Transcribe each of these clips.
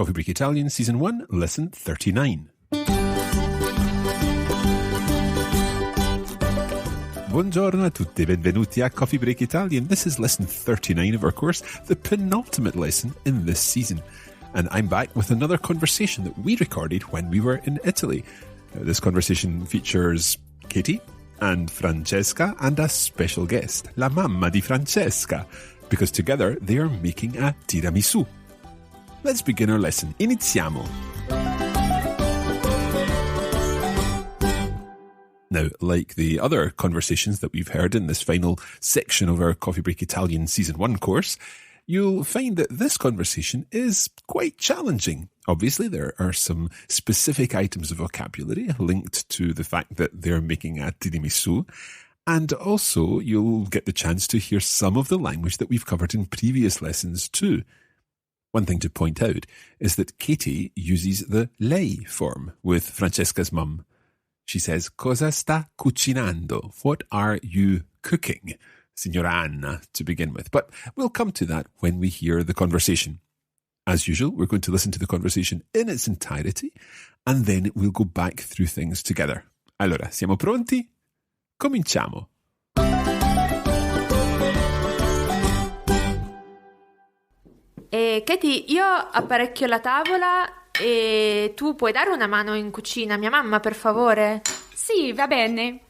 Coffee Break Italian, Season 1, Lesson 39. Buongiorno a tutti, benvenuti a Coffee Break Italian. This is Lesson 39 of our course, the penultimate lesson in this season. And I'm back with another conversation that we recorded when we were in Italy. This conversation features Katie and Francesca and a special guest, la mamma di Francesca, because together they are making a tiramisù. Let's begin our lesson. Iniziamo. Now, like the other conversations that we've heard in this final section of our Coffee Break Italian Season 1 course, you'll find that this conversation is quite challenging. Obviously, there are some specific items of vocabulary linked to the fact that they're making a tiramisu, and also you'll get the chance to hear some of the language that we've covered in previous lessons too. One thing to point out is that Katie uses the lei form with Francesca's mum. She says, "Cosa sta cucinando?" What are you cooking, Signora Anna, to begin with. But we'll come to that when we hear the conversation. As usual, we're going to listen to the conversation in its entirety, and then we'll go back through things together. Allora, siamo pronti? Cominciamo. Katie, io apparecchio la tavola e tu puoi dare una mano in cucina a mia mamma, per favore? Sì, va bene.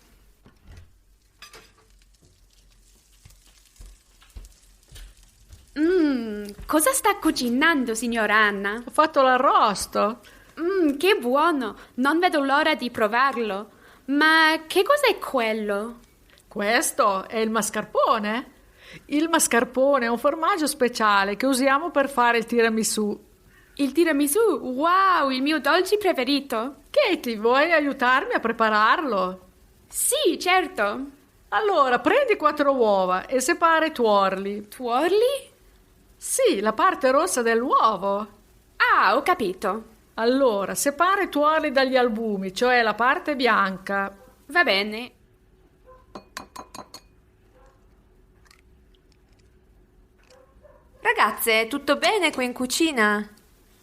Cosa sta cucinando, signora Anna? Ho fatto l'arrosto. Che buono! Non vedo l'ora di provarlo. Ma che cos'è quello? Questo è il mascarpone. Il mascarpone è un formaggio speciale che usiamo per fare il tiramisù. Il tiramisù? Wow, il mio dolce preferito. Katie, vuoi aiutarmi a prepararlo? Sì, certo. Allora, prendi 4 uova e separa i tuorli. Tuorli? Sì, la parte rossa dell'uovo. Ah, ho capito. Allora, separa i tuorli dagli albumi, cioè la parte bianca. Va bene. Ragazze, tutto bene qui in cucina?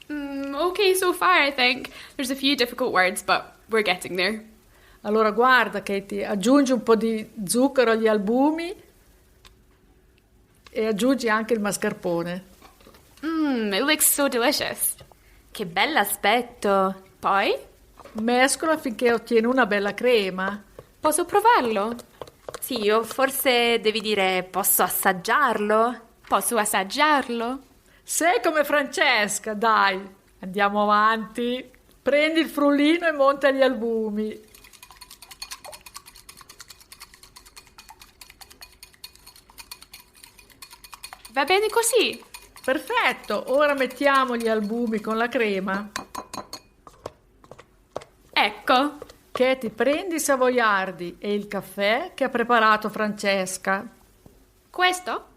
Okay so far, I think. There's a few difficult words, but we're getting there. Allora, guarda, Katie, aggiungi un po' di zucchero agli albumi e aggiungi anche il mascarpone. It looks so delicious. Che bell'aspetto. Poi? Mescola finché ottieni una bella crema. Posso provarlo? Sì, o forse devi dire posso assaggiarlo? Posso assaggiarlo? Sei come Francesca, dai. Andiamo avanti. Prendi il frullino e monta gli albumi. Va bene così. Perfetto, ora mettiamo gli albumi con la crema. Ecco. Katie, prendi i savoiardi e il caffè che ha preparato Francesca. Questo?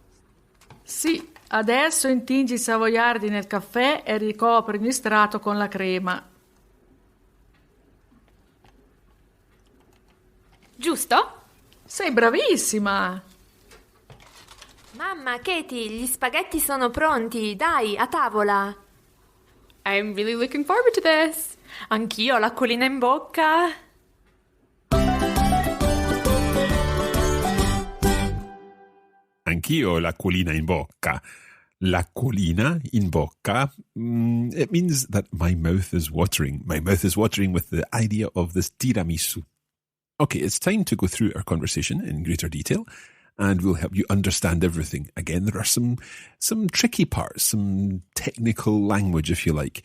Sì, adesso intingi i savoiardi nel caffè e ricopri ogni strato con la crema. Giusto? Sei bravissima! Mamma, Katie, gli spaghetti sono pronti. Dai, a tavola. I'm really looking forward to this. Anch'io ho l'acquolina in bocca. Anch'io ho l'acquolina in bocca. L'acquolina in bocca, it means that my mouth is watering. My mouth is watering with the idea of this tiramisu. Okay, it's time to go through our conversation in greater detail, and we'll help you understand everything. Again, there are some tricky parts, some technical language, if you like.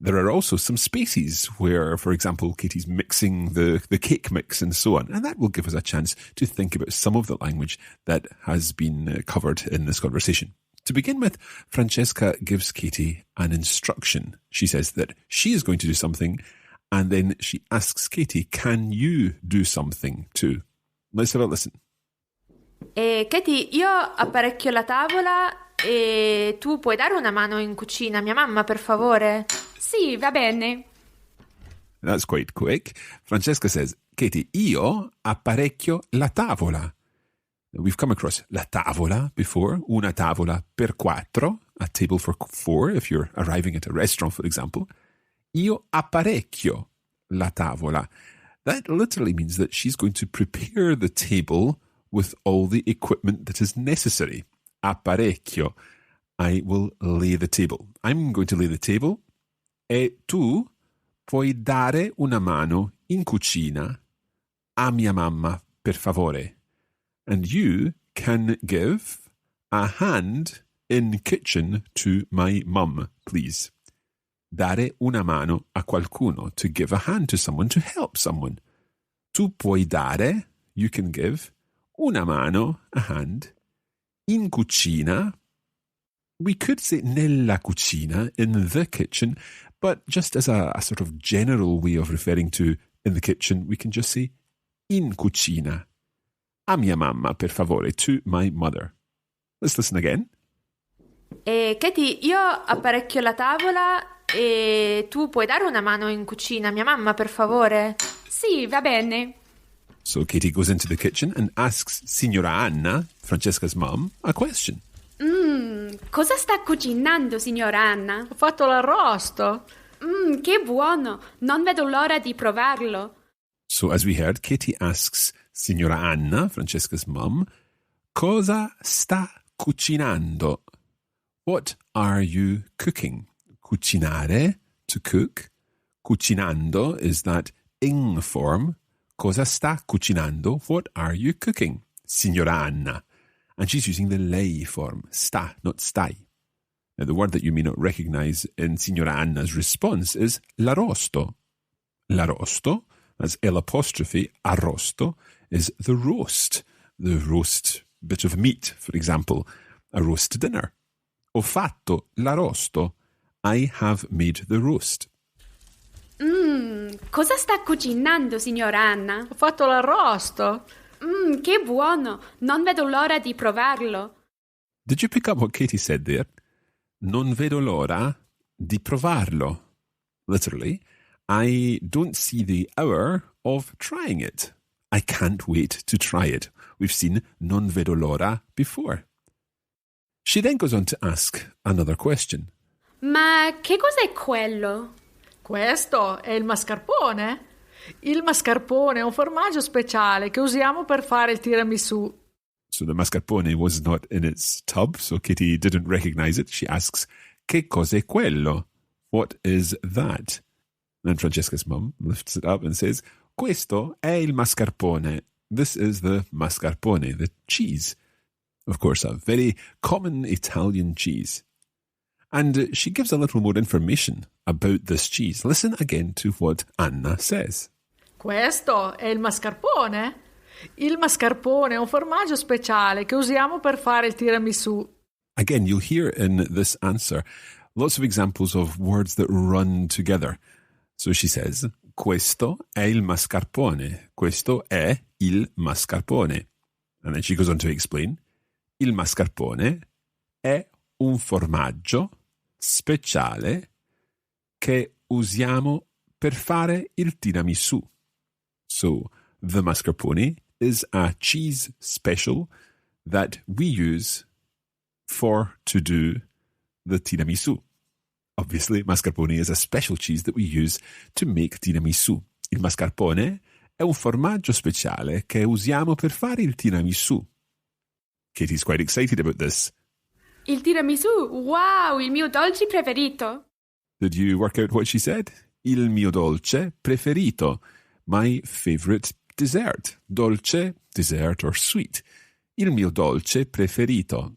There are also some spaces where, for example, Katie's mixing the cake mix and so on, and that will give us a chance to think about some of the language that has been covered in this conversation. To begin with, Francesca gives Katie an instruction. She says that she is going to do something, and then she asks Katie, can you do something too? Let's have a listen. Katie, io apparecchio la tavola e tu puoi dare una mano in cucina a mia mamma, per favore? Sì, va bene. That's quite quick. Francesca says, Katie, io apparecchio la tavola. We've come across la tavola before, una tavola per 4, a table for 4 if you're arriving at a restaurant, for example. Io apparecchio la tavola. That literally means that she's going to prepare the table with all the equipment that is necessary. Apparecchio. I will lay the table. I'm going to lay the table. E tu puoi dare una mano in cucina a mia mamma, per favore. And you can give a hand in kitchen to my mum, please. Dare una mano a qualcuno, to give a hand to someone, to help someone. Tu puoi dare, you can give, una mano, a hand, in cucina. We could say nella cucina, in the kitchen, but just as a sort of general way of referring to in the kitchen, we can just say in cucina. A mia mamma, per favore, to my mother. Let's listen again. Katie, io apparecchio la tavola e tu puoi dare una mano in cucina a mia mamma, per favore? Sì, va bene. So Katie goes into the kitchen and asks Signora Anna, Francesca's mum, a question. Cosa sta cucinando, signora Anna? Ho fatto l'arrosto. Che buono! Non vedo l'ora di provarlo. So as we heard, Katie asks Signora Anna, Francesca's mum, cosa sta cucinando? What are you cooking? Cucinare, to cook. Cucinando is that ing form. Cosa sta cucinando? What are you cooking? Signora Anna. And she's using the lei form, sta, not stai. Now, the word that you may not recognize in Signora Anna's response is l'arrosto. L'arrosto, that's L apostrophe, arrosto, is the roast bit of meat, for example, a roast dinner. Ho fatto l'arrosto. I have made the roast. Cosa sta cucinando, signora Anna? Ho fatto l'arrosto. Che buono! Non vedo l'ora di provarlo. Did you pick up what Katie said there? Non vedo l'ora di provarlo. Literally, I don't see the hour of trying it. I can't wait to try it. We've seen non vedo l'ora before. She then goes on to ask another question. Ma che cos'è quello? Questo è il mascarpone. Il mascarpone è un formaggio speciale che usiamo per fare il tiramisù. So the mascarpone was not in its tub, so Kitty didn't recognize it. She asks, che cos'è quello? What is that? And Francesca's mum lifts it up and says, questo è il mascarpone. This is the mascarpone, the cheese. Of course, a very common Italian cheese. And she gives a little more information about this cheese. Listen again to what Anna says. Questo è il mascarpone. Il mascarpone è un formaggio speciale che usiamo per fare il tiramisù. Again, you'll hear in this answer lots of examples of words that run together. So she says, questo è il mascarpone. Questo è il mascarpone. And then she goes on to explain, il mascarpone è un formaggio speciale che usiamo per fare il tiramisù. So, the mascarpone is a cheese special that we use to do the tiramisù. Obviously, mascarpone is a special cheese that we use to make tiramisù. Il mascarpone è un formaggio speciale che usiamo per fare il tiramisù. Katie's quite excited about this. Il tiramisù, wow, il mio dolce preferito. Did you work out what she said? Il mio dolce preferito. My favorite dessert. Dolce, dessert or sweet. Il mio dolce preferito.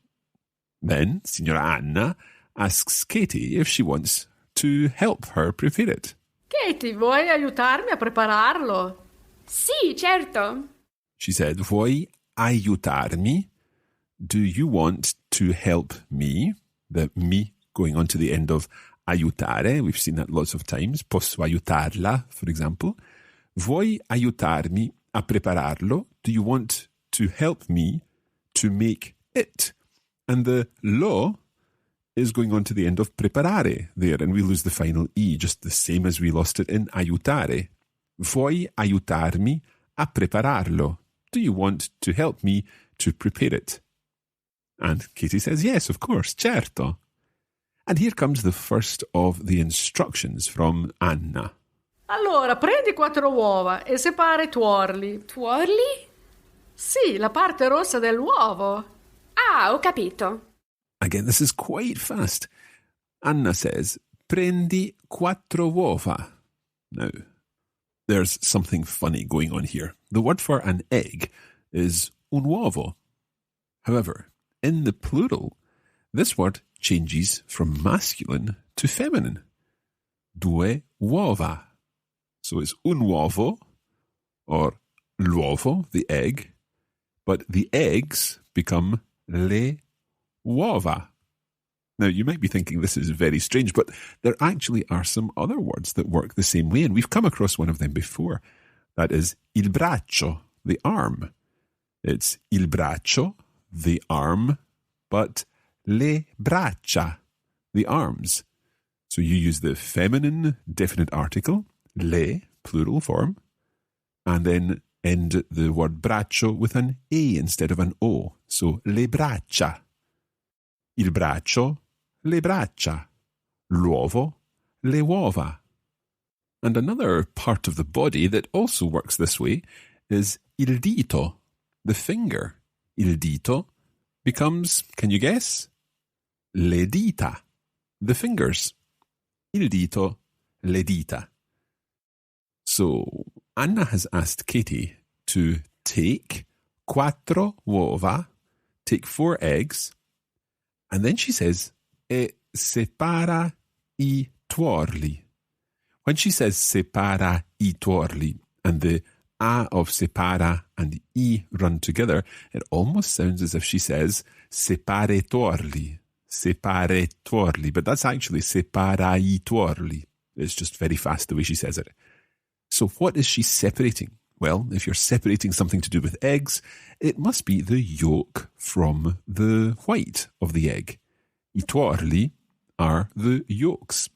Then, Signora Anna asks Katie if she wants to help her prepare it. Katie, vuoi aiutarmi a prepararlo? Sì, certo. She said, vuoi aiutarmi? Do you want to help me? The me going on to the end of aiutare. We've seen that lots of times. Posso aiutarla, for example. Vuoi aiutarmi a prepararlo? Do you want to help me to make it? And the lo is going on to the end of preparare there, and we lose the final e, just the same as we lost it in aiutare. Vuoi aiutarmi a prepararlo? Do you want to help me to prepare it? And Katie says, yes, of course, certo. And here comes the first of the instructions from Anna. Allora, prendi 4 uova e separa i tuorli. Tuorli? Sì, la parte rossa dell'uovo. Ah, ho capito. Again, this is quite fast. Anna says, prendi 4 uova. Now, there's something funny going on here. The word for an egg is un uovo. However, in the plural, this word changes from masculine to feminine. Due uova. So it's un uovo, or l'uovo, the egg, but the eggs become le uova. Now, you might be thinking this is very strange, but there actually are some other words that work the same way, and we've come across one of them before. That is il braccio, the arm. It's il braccio, the arm, but le braccia, the arms. So you use the feminine definite article, le, plural form, and then end the word braccio with an A instead of an O. So le braccia. Il braccio, le braccia. L'uovo, le uova. And another part of the body that also works this way is il dito, the finger. Il dito becomes, can you guess? Le dita, the fingers. Il dito, le dita. So Anna has asked Katie to take 4 uova, take 4 eggs, and then she says, e separa I tuorli. When she says separa I tuorli, and the A of separa and I run together, it almost sounds as if she says separe tuorli, but that's actually separa I tuorli. It's just very fast the way she says it. So what is she separating? Well, if you're separating something to do with eggs, it must be the yolk from the white of the egg. I tuorli are the yolks.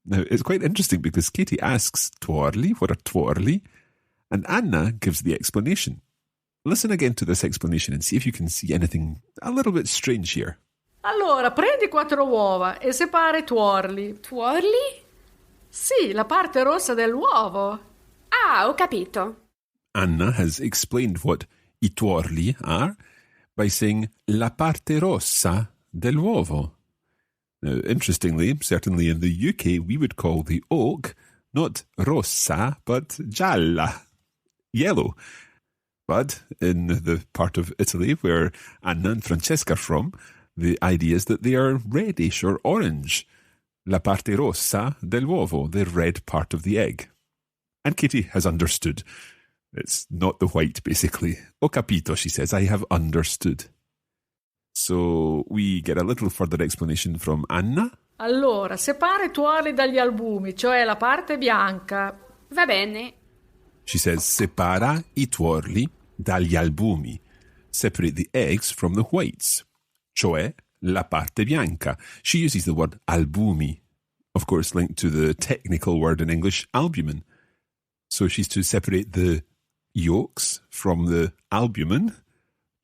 Now, it's quite interesting because Katie asks tuorli, what are tuorli? And Anna gives the explanation. Listen again to this explanation and see if you can see anything a little bit strange here. Allora, prendi 4 uova e separa i tuorli. Tuorli? Sì, la parte rossa dell'uovo. Ah, ho capito. Anna has explained what I tuorli are by saying la parte rossa dell'uovo. Now, interestingly, certainly in the UK, we would call the oak not rossa, but gialla, yellow. But in the part of Italy where Anna and Francesca are from, the idea is that they are reddish or orange. La parte rossa dell'uovo, the red part of the egg. And Katie has understood. It's not the white, basically. Ho capito, she says. I have understood. So we get a little further explanation from Anna. Allora, separa i tuorli dagli albumi, cioè la parte bianca. Va bene. She says, separa I tuorli dagli albumi. Separate the eggs from the whites. Cioè la parte bianca. She uses the word albumi, of course linked to the technical word in English, albumin. So she's to separate the yolks from the albumin,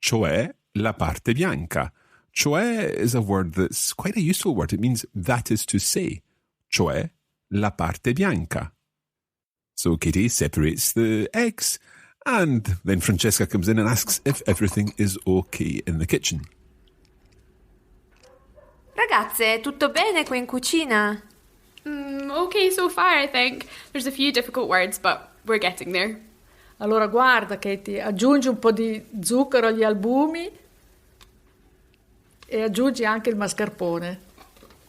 cioè la parte bianca. Cioè is a word that's quite a useful word. It means that is to say, cioè la parte bianca. So Katie separates the eggs, and then Francesca comes in and asks if everything is okay in the kitchen. Ragazze, tutto bene qui in cucina? Okay so far, I think. There's a few difficult words, but we're getting there. Allora guarda, Katie, aggiungi un po' di zucchero agli albumi e aggiungi anche il mascarpone.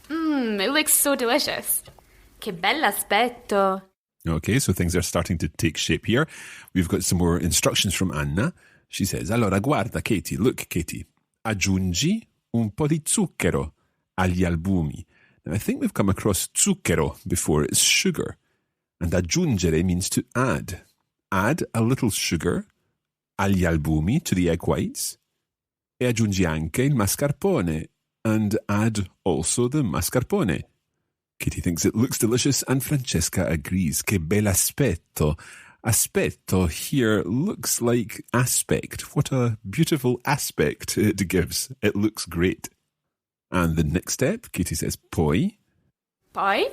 It looks so delicious. Che bell'aspetto! Okay, so things are starting to take shape here. We've got some more instructions from Anna. She says, allora guarda Katie, look Katie, aggiungi un po' di zucchero agli albumi. Now I think we've come across zucchero before, it's sugar. And aggiungere means to add. Add a little sugar agli albumi, to the egg whites. E aggiungi anche il mascarpone. And add also the mascarpone. Katie thinks it looks delicious and Francesca agrees. Che bell'aspetto. Aspetto here looks like aspect. What a beautiful aspect it gives. It looks great. And the next step, Katie says, poi. Poi?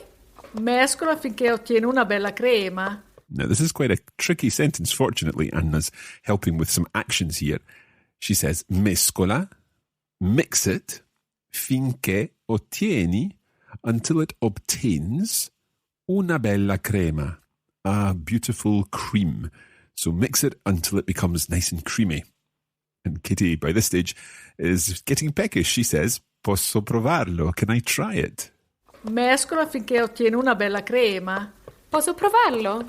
Mescola finché ottieni una bella crema. Now, this is quite a tricky sentence. Fortunately, Anna's helping with some actions here. She says, mescola, mix it, finché ottieni, until it obtains una bella crema, a beautiful cream. So mix it until it becomes nice and creamy. And Kitty, by this stage, is getting peckish. She says, posso provarlo? Can I try it? Mescola finché ottieni una bella crema. Posso provarlo?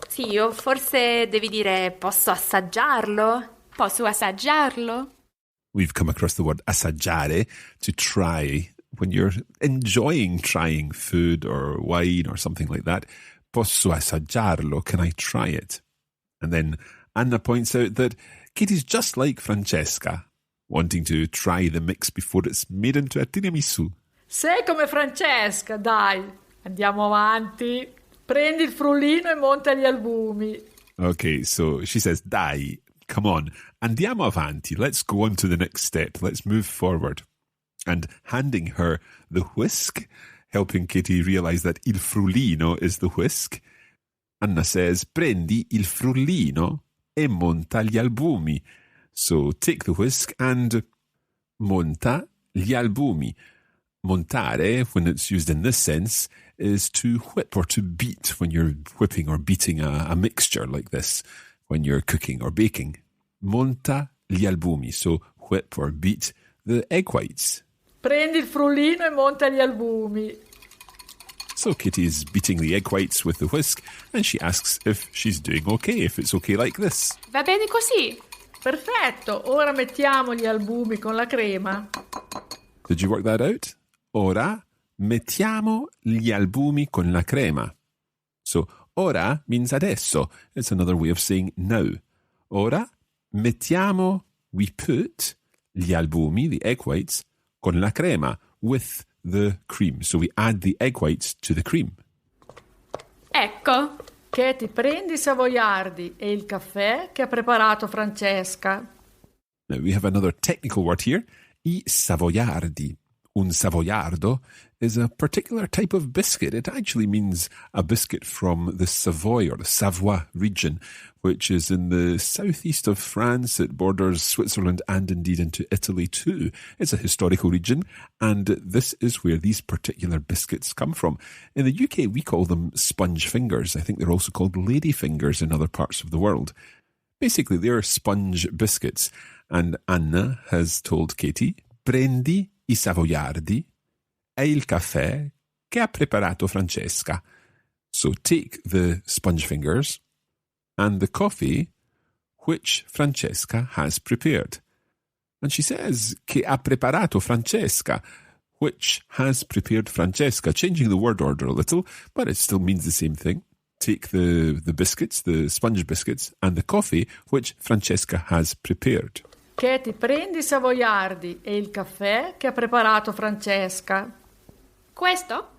Sì, o forse devi dire posso assaggiarlo? Posso assaggiarlo? We've come across the word assaggiare, to try. When you're enjoying trying food or wine or something like that, posso assaggiarlo? Can I try it? And then Anna points out that Katie's just like Francesca, wanting to try the mix before it's made into a tiramisù. Sei come Francesca, dai. Andiamo avanti. Prendi il frullino e monta gli albumi. Okay, so she says, dai, come on, andiamo avanti. Let's go on to the next step. Let's move forward. And handing her the whisk, helping Katie realize that il frullino is the whisk, Anna says, prendi il frullino e monta gli albumi. So take the whisk and monta gli albumi. Montare, when it's used in this sense, is to whip or to beat when you're whipping or beating a mixture like this, when you're cooking or baking. Monta gli albumi, so whip or beat the egg whites. Prendi il frullino e monta gli albumi. So Kitty is beating the egg whites with the whisk, and she asks if she's doing okay, if it's okay like this. Va bene così? Perfetto, ora mettiamo gli albumi con la crema. Did you work that out? Ora mettiamo gli albumi con la crema. So ora means adesso. It's another way of saying now. Ora mettiamo, we put gli albumi, the egg whites, con la crema, with the cream. So we add the egg whites to the cream. Ecco. Katie, prendi i savoiardi e il caffè che ha preparato Francesca. Now we have another technical word here, I savoiardi. Un savoiardo is a particular type of biscuit. It actually means a biscuit from the Savoy or the Savoie region, which is in the southeast of France. It borders Switzerland and indeed into Italy too. It's a historical region, and this is where these particular biscuits come from. In the UK, we call them sponge fingers. I think they're also called lady fingers in other parts of the world. Basically, they're sponge biscuits. And Anna has told Katie, prendi I savoiardi e il caffè che ha preparato Francesca. So take the sponge fingers and the coffee which Francesca has prepared. And she says, che ha preparato Francesca, which has prepared Francesca, changing the word order a little, but it still means the same thing. Take the biscuits, the sponge biscuits, and the coffee which Francesca has prepared. Katie, prendi i savoiardi e il caffè che ha preparato Francesca. Questo?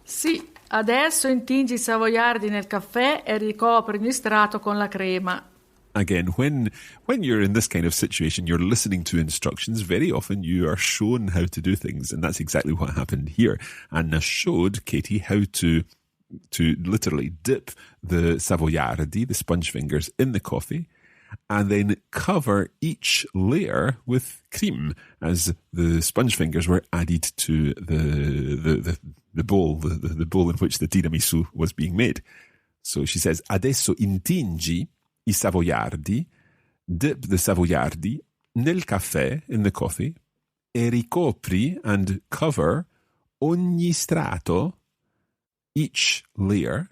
Sì, adesso intingi i savoiardi nel caffè e ricopri ogni strato con la crema. Again, when you're in this kind of situation, you're listening to instructions. Very often you are shown how to do things, and that's exactly what happened here. Anna showed Katie how to literally dip the savoiardi, the sponge fingers, in the coffee, and then cover each layer with cream as the sponge fingers were added to the bowl, the bowl in which the tiramisu was being made. So she says, adesso intingi I savoiardi, dip the savoiardi nel caffè, in the coffee, e ricopri and cover ogni strato, each layer,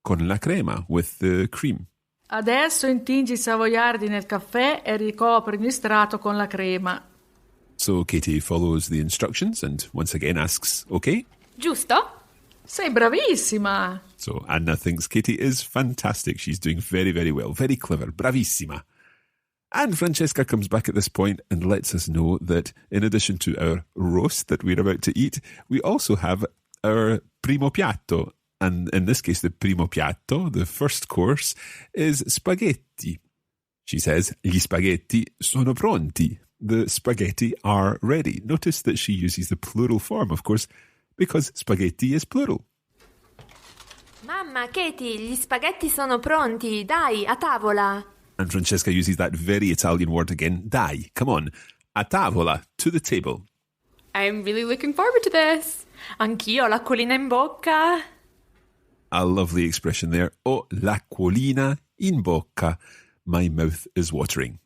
con la crema, with the cream. Adesso intingi i savoiardi nel caffè e ricopri ogni strato con la crema. So Katie follows the instructions and once again asks, okay? Giusto? Sei bravissima! So Anna thinks Katie is fantastic. She's doing very, very well. Very clever. Bravissima. And Francesca comes back at this point and lets us know that in addition to our roast that we're about to eat, we also have our primo piatto. And in this case, the primo piatto, the first course, is spaghetti. She says, gli spaghetti sono pronti. the spaghetti are ready. Notice that she uses the plural form, of course, because spaghetti is plural. Mamma, Katie, gli spaghetti sono pronti. Dai, a tavola. And Francesca uses that very Italian word again, dai. Come on. A tavola, to the table. I'm really looking forward to this. Anch'io ho l'acquolina in bocca. A lovely expression there. Ho l'acquolina in bocca. My mouth is watering.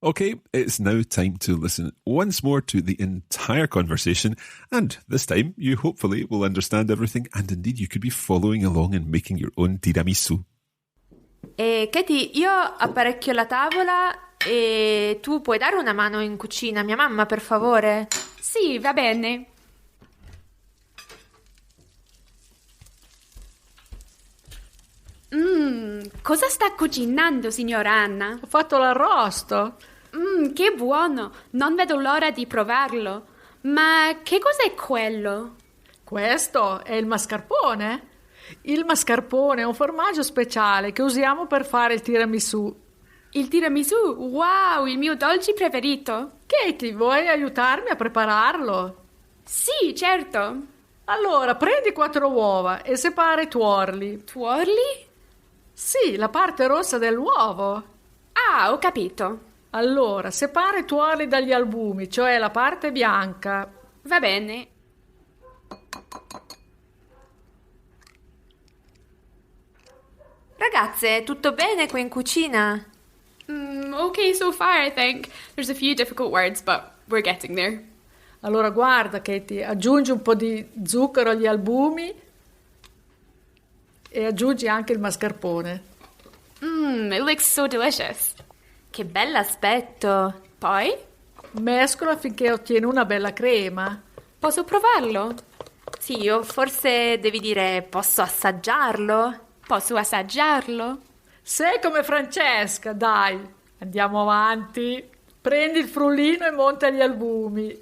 Okay, it's now time to listen once more to the entire conversation, and this time you hopefully will understand everything, and indeed you could be following along and making your own tiramisù. Katie, io apparecchio la tavola e tu puoi dare una mano in cucina, mia mamma, per favore? Sì, va bene. Cosa sta cucinando, signora Anna? Ho fatto l'arrosto. Che buono! Non vedo l'ora di provarlo. Ma che cos'è quello? Questo è il mascarpone. Il mascarpone è un formaggio speciale che usiamo per fare il tiramisù. Il tiramisù? Wow, il mio dolce preferito. Katie, vuoi aiutarmi a prepararlo? Sì, certo. Allora, prendi 4 uova e separa i tuorli. Tuorli? Sì, la parte rossa dell'uovo. Ah, ho capito. Allora, separa i tuorli dagli albumi, cioè la parte bianca. Va bene. Ragazze, tutto bene qui in cucina? Okay so far, I think. There's a few difficult words, but we're getting there. Allora, guarda, Katie, aggiungi un po' di zucchero agli albumi e aggiungi anche il mascarpone. It looks so delicious. Che bell'aspetto. Poi? Mescola finché ottieni una bella crema. Posso provarlo? Sì, o forse devi dire posso assaggiarlo? Posso assaggiarlo? Sei come Francesca, dai. Andiamo avanti. Prendi il frullino e monta gli albumi.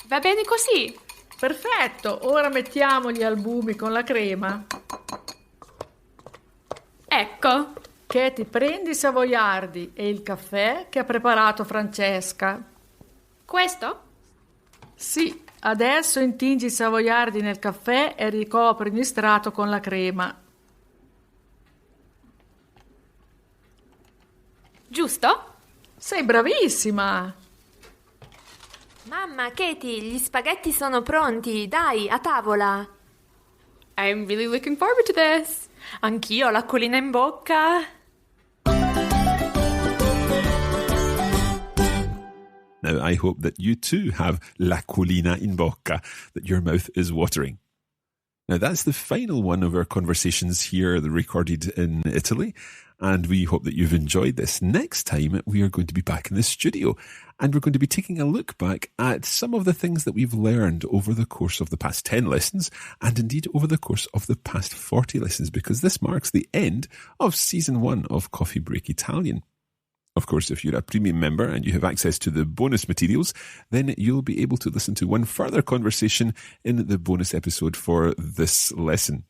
Va bene così. Perfetto, ora mettiamo gli albumi con la crema. Ecco. Katie, prendi i savoiardi e il caffè che ha preparato Francesca. Questo? Sì, adesso intingi i savoiardi nel caffè e ricopri ogni strato con la crema. Giusto? Sei bravissima! Mamma, Katie, gli spaghetti sono pronti. Dai, a tavola. I'm really looking forward to this. Anch'io ho l'acquolina in bocca. Now, I hope that you too have l'acquolina in bocca, that your mouth is watering. Now, that's the final one of our conversations here, recorded in Italy, and we hope that you've enjoyed this. Next time, we are going to be back in the studio, and we're going to be taking a look back at some of the things that we've learned over the course of the past 10 lessons, and indeed over the course of the past 40 lessons, because this marks the end of Season 1 of Coffee Break Italian. Of course, if you're a premium member and you have access to the bonus materials, then you'll be able to listen to one further conversation in the bonus episode for this lesson.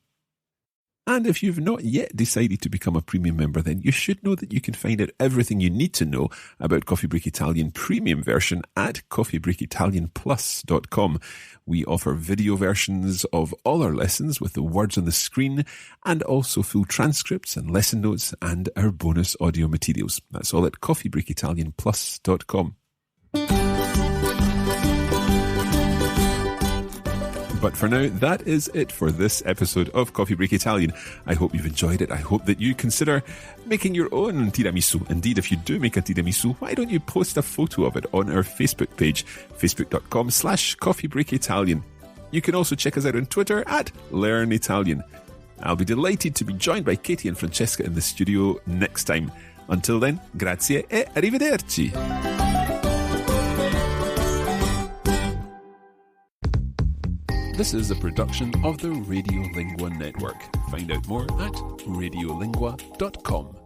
And if you've not yet decided to become a premium member, then you should know that you can find out everything you need to know about Coffee Break Italian premium version at coffeebreakitalianplus.com. We offer video versions of all our lessons with the words on the screen, and also full transcripts and lesson notes and our bonus audio materials. That's all at coffeebreakitalianplus.com. But for now, that is it for this episode of Coffee Break Italian. I hope you've enjoyed it. I hope that you consider making your own tiramisu. Indeed, if you do make a tiramisu, why don't you post a photo of it on our Facebook page, facebook.com/coffeebreakitalian. You can also check us out on Twitter at Learn Italian. I'll be delighted to be joined by Katie and Francesca in the studio next time. Until then, grazie e arrivederci. This is a production of the Radiolingua Network. Find out more at radiolingua.com.